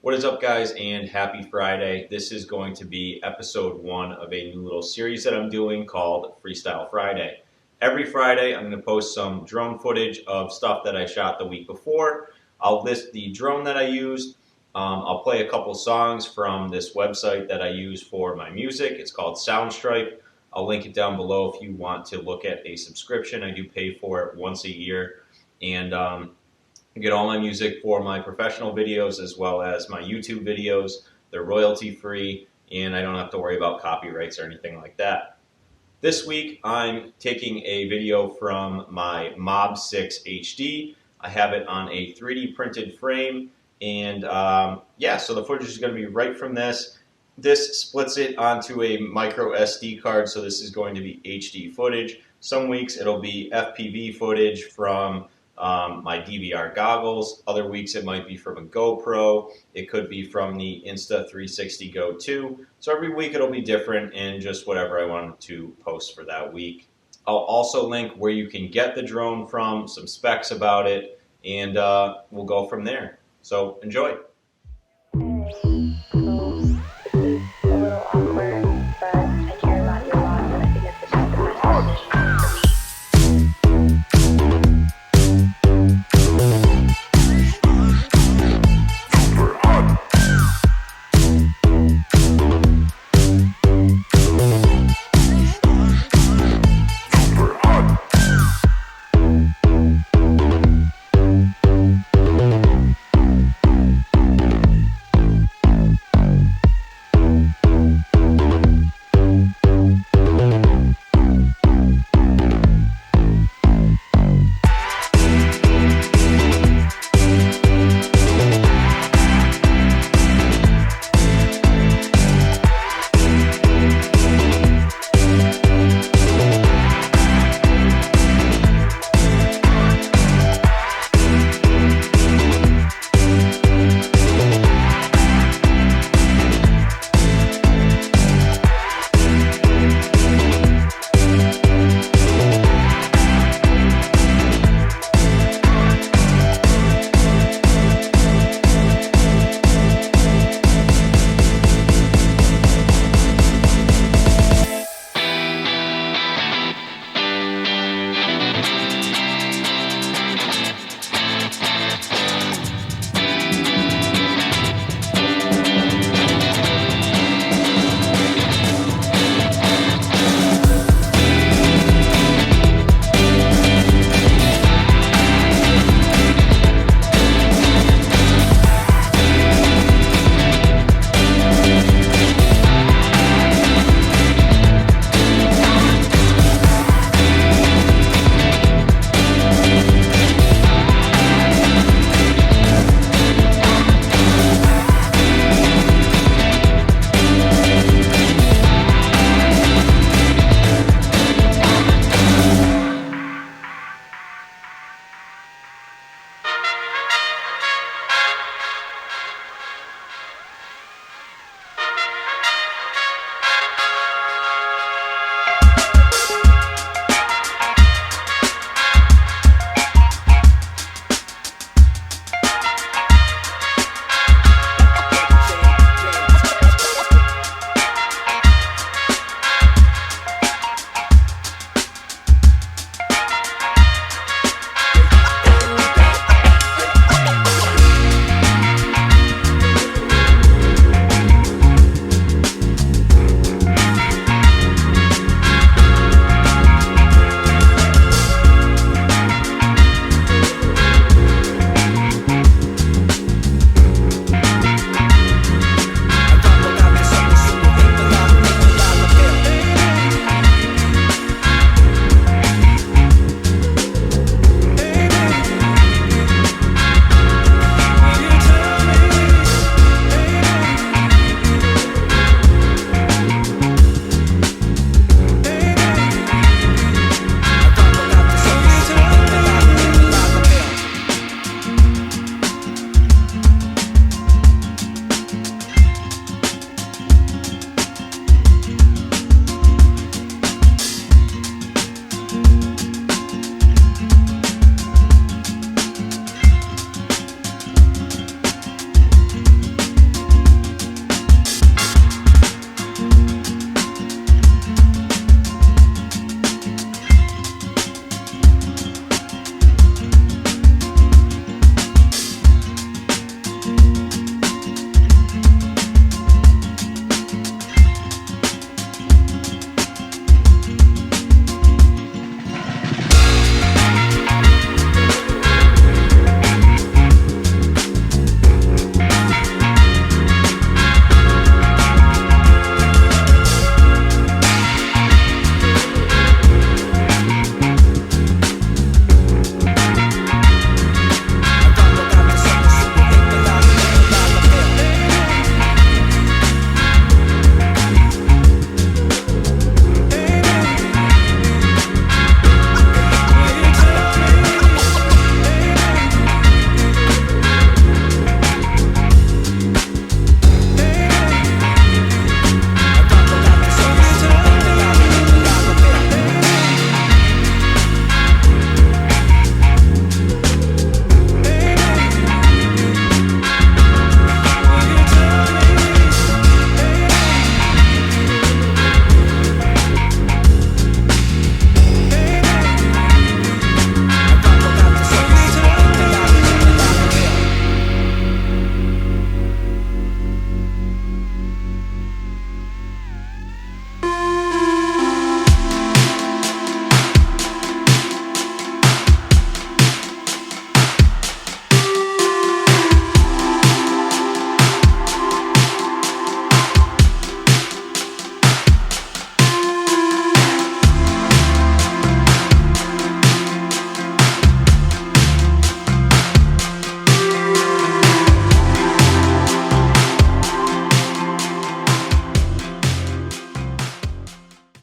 What is up, guys, and happy Friday. This is going to be episode 1 of a new little series that I'm doing called Freestyle Friday. Every Friday, I'm going to post some drone footage of stuff that I shot the week before. I'll list the drone that I used. I'll play a couple songs from this website that I use for my music. It's called Soundstripe. I'll link it down below if you want to look at a subscription. I do pay for it once a year. And I get all my music for my professional videos as well as my YouTube videos. They're royalty free and I don't have to worry about copyrights or anything like that. This week I'm taking a video from my Mob6 HD. I have it on a 3D printed frame and yeah, so the footage is going to be right from this. This splits it onto a micro SD card, so this is going to be HD footage. Some weeks it'll be FPV footage from my DVR goggles. Other weeks it might be from a GoPro. It could be from the Insta360 Go2. So every week it'll be different and just whatever I wanted to post for that week. I'll also link where you can get the drone from, some specs about it, and we'll go from there. So enjoy.